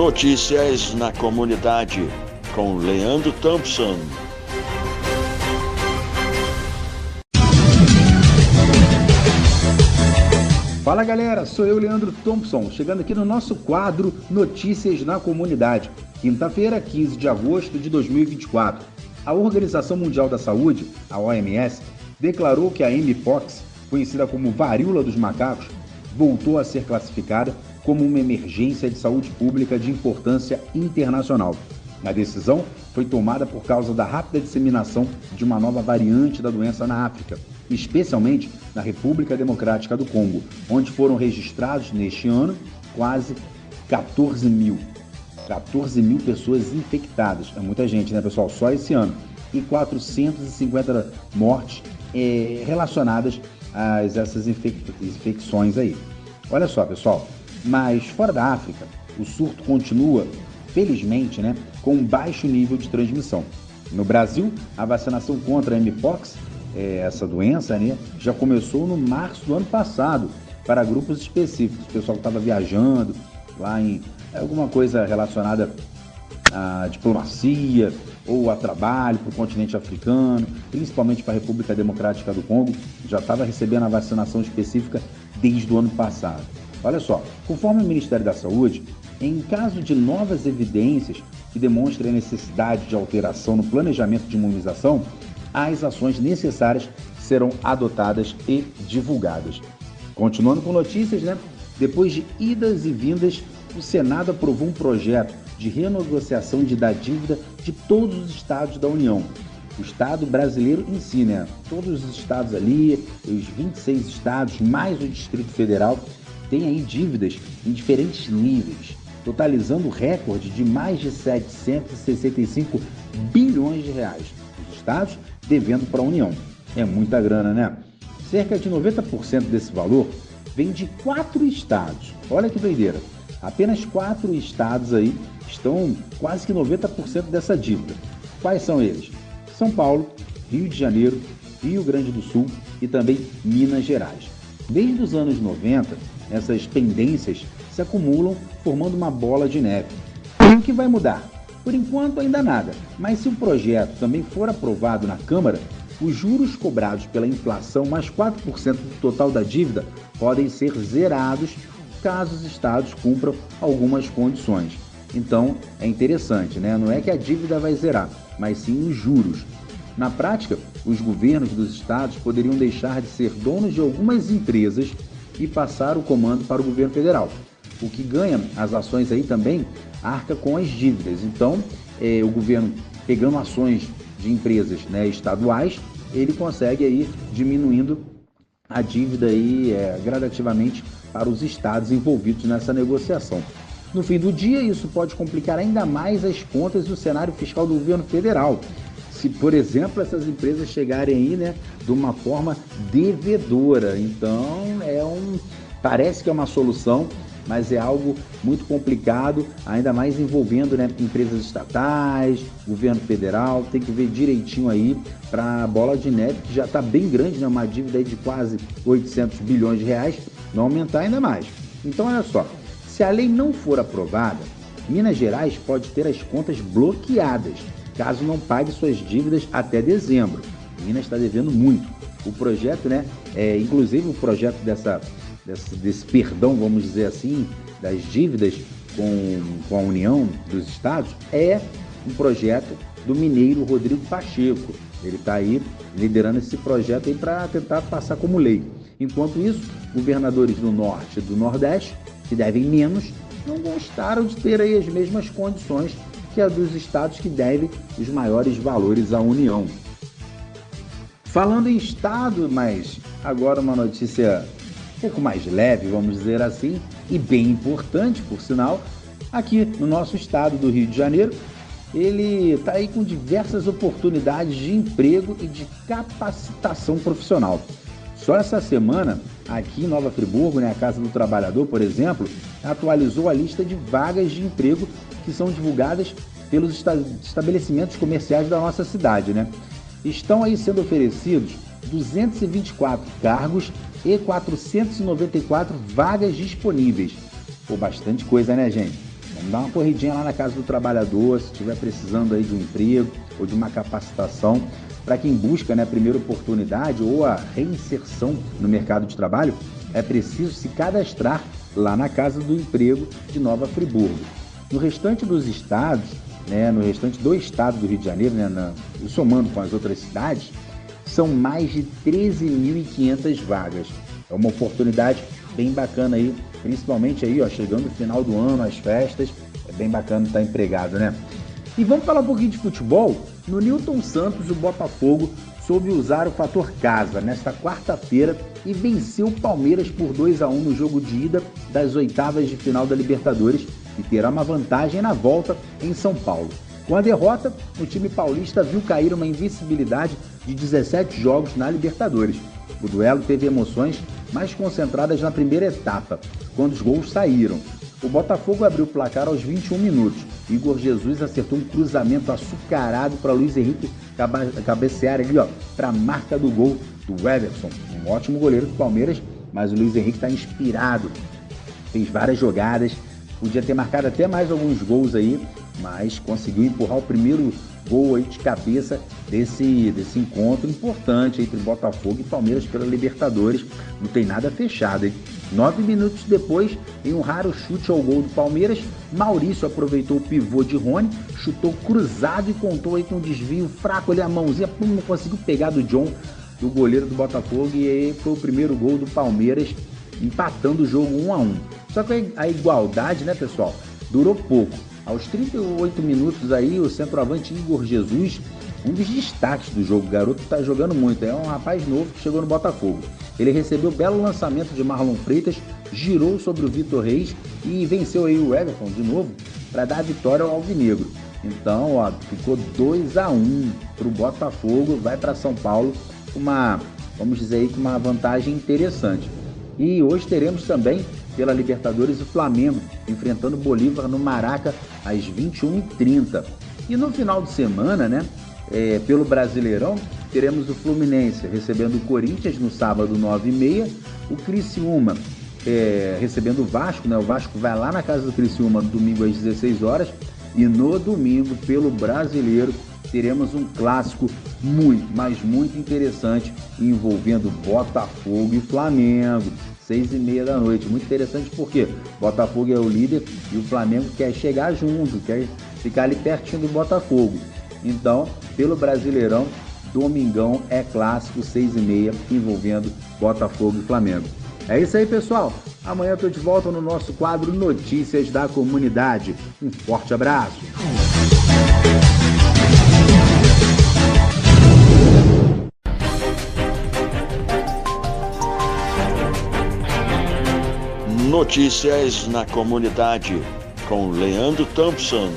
Notícias na comunidade, com Leandro Thompson. Fala galera, sou eu, Leandro Thompson, chegando aqui no nosso quadro Notícias na Comunidade. Quinta-feira, 15 de agosto de 2024. A Organização Mundial da Saúde, a OMS, declarou que a Mpox, conhecida como varíola dos macacos, voltou a ser classificada como uma emergência de saúde pública de importância internacional. A decisão foi tomada por causa da rápida disseminação de uma nova variante da doença na África, especialmente na República Democrática do Congo, onde foram registrados neste ano quase 14 mil pessoas infectadas. É muita gente, né, pessoal? Só esse ano. E 450 mortes relacionadas a essas infecções aí. Olha só, pessoal, mas fora da África, o surto continua, felizmente, né, com um baixo nível de transmissão. No Brasil, a vacinação contra a Mpox, essa doença, né, já começou no março do ano passado, para grupos específicos. O pessoal que estava viajando lá em alguma coisa relacionada à diplomacia ou a trabalho para o continente africano, principalmente para a República Democrática do Congo, já estava recebendo a vacinação específica desde o ano passado. Olha só, conforme o Ministério da Saúde, em caso de novas evidências que demonstrem a necessidade de alteração no planejamento de imunização, as ações necessárias serão adotadas e divulgadas. Continuando com notícias, né? Depois de idas e vindas, o Senado aprovou um projeto de renegociação da dívida de todos os estados da União. O Estado brasileiro em si, né? Todos os estados ali, os 26 estados, mais o Distrito Federal, tem aí dívidas em diferentes níveis, totalizando o recorde de mais de 765 bilhões de reais. Os estados devendo para a União. É muita grana, né? Cerca de 90% desse valor vem de 4 estados. Olha que doideira. Apenas 4 estados aí estão quase que 90% dessa dívida. Quais são eles? São Paulo, Rio de Janeiro, Rio Grande do Sul e também Minas Gerais. Desde os anos 90, essas pendências se acumulam formando uma bola de neve. E o que vai mudar? Por enquanto ainda nada, mas se o projeto também for aprovado na Câmara, os juros cobrados pela inflação mais 4% do total da dívida podem ser zerados caso os estados cumpram algumas condições. Então é interessante, né? Não é que a dívida vai zerar, mas sim os juros. Na prática, os governos dos estados poderiam deixar de ser donos de algumas empresas e passar o comando para o governo federal. O que ganha as ações aí também arca com as dívidas. Então, o governo pegando ações de empresas, né, estaduais, ele consegue aí diminuindo a dívida aí, gradativamente para os estados envolvidos nessa negociação. No fim do dia, isso pode complicar ainda mais as contas e o cenário fiscal do governo federal. Se, por exemplo, essas empresas chegarem aí, né, de uma forma devedora. Então, parece que é uma solução, mas é algo muito complicado, ainda mais envolvendo, né, empresas estatais, governo federal. Tem que ver direitinho aí para a bola de neve, que já está bem grande, né, uma dívida aí de quase 800 bilhões de reais, não aumentar ainda mais. Então, olha só, se a lei não for aprovada, Minas Gerais pode ter as contas bloqueadas, caso não pague suas dívidas até dezembro. Minas está devendo muito. O projeto, né, inclusive o projeto desse perdão, vamos dizer assim, das dívidas com a União dos Estados, é um projeto do mineiro Rodrigo Pacheco. Ele está aí liderando esse projeto aí para tentar passar como lei. Enquanto isso, governadores do Norte e do Nordeste, que devem menos, não gostaram de ter aí as mesmas condições que a dos estados que devem os maiores valores à União. Falando em estado, mas agora uma notícia um pouco mais leve, vamos dizer assim, e bem importante, por sinal, aqui no nosso estado do Rio de Janeiro, ele está aí com diversas oportunidades de emprego e de capacitação profissional. Só essa semana, aqui em Nova Friburgo, né, a Casa do Trabalhador, por exemplo, atualizou a lista de vagas de emprego que são divulgadas pelos estabelecimentos comerciais da nossa cidade, né? Estão aí sendo oferecidos 224 cargos e 494 vagas disponíveis. Pô, bastante coisa, né, gente? Vamos dar uma corridinha lá na Casa do Trabalhador, se estiver precisando aí de um emprego ou de uma capacitação. Para quem busca, né, a primeira oportunidade ou a reinserção no mercado de trabalho, é preciso se cadastrar lá na Casa do Emprego de Nova Friburgo. No restante dos estados, né, no restante do estado do Rio de Janeiro, né, somando com as outras cidades, são mais de 13.500 vagas. É uma oportunidade bem bacana aí, principalmente aí, ó, chegando no final do ano, as festas, é bem bacana estar empregado, né? E vamos falar um pouquinho de futebol? No Newton Santos, o Botafogo soube usar o fator casa nesta quarta-feira e venceu o Palmeiras por 2-1 no jogo de ida das oitavas de final da Libertadores e terá uma vantagem na volta em São Paulo. Com a derrota, o time paulista viu cair uma invencibilidade de 17 jogos na Libertadores. O duelo teve emoções mais concentradas na primeira etapa, quando os gols saíram. O Botafogo abriu o placar aos 21 minutos. Igor Jesus acertou um cruzamento açucarado para Luiz Henrique cabecear ali, para a marca do gol do Everson. Um ótimo goleiro do Palmeiras, mas o Luiz Henrique está inspirado. Fez várias jogadas, podia ter marcado até mais alguns gols aí, mas conseguiu empurrar o primeiro gol aí de cabeça desse encontro importante entre Botafogo e Palmeiras pela Libertadores. Não tem nada fechado, hein? 9 minutos depois, em um raro chute ao gol do Palmeiras, Maurício aproveitou o pivô de Rony, chutou cruzado e contou aí com um desvio fraco ali, a mãozinha, não conseguiu pegar do John, do goleiro do Botafogo, e aí foi o primeiro gol do Palmeiras, empatando o jogo 1-1. Só que a igualdade, né, pessoal, durou pouco. Aos 38 minutos aí, o centroavante Igor Jesus, um dos destaques do jogo, o garoto está jogando muito, é um rapaz novo que chegou no Botafogo. Ele recebeu um belo lançamento de Marlon Freitas, girou sobre o Vitor Reis e venceu aí o Everton de novo para dar a vitória ao Alvinegro. Então, ficou 2-1 para o Botafogo, vai para São Paulo, vamos dizer aí, com uma vantagem interessante. E hoje teremos também, pela Libertadores, o Flamengo enfrentando o Bolívar no Maraca às 21h30. E no final de semana, né, pelo Brasileirão, teremos o Fluminense recebendo o Corinthians no sábado 9h30, o Criciúma recebendo o Vasco, né? O Vasco vai lá na casa do Criciúma no domingo às 16 horas, e no domingo, pelo Brasileiro, teremos um clássico muito, mas muito interessante envolvendo Botafogo e Flamengo, 6h30 da noite. Muito interessante porque Botafogo é o líder e o Flamengo quer chegar junto, quer ficar ali pertinho do Botafogo. Então, pelo Brasileirão, domingão é clássico, 6h30, envolvendo Botafogo e Flamengo. É isso aí, pessoal. Amanhã eu tô de volta no nosso quadro Notícias da Comunidade. Um forte abraço. Notícias na Comunidade, com Leandro Thompson.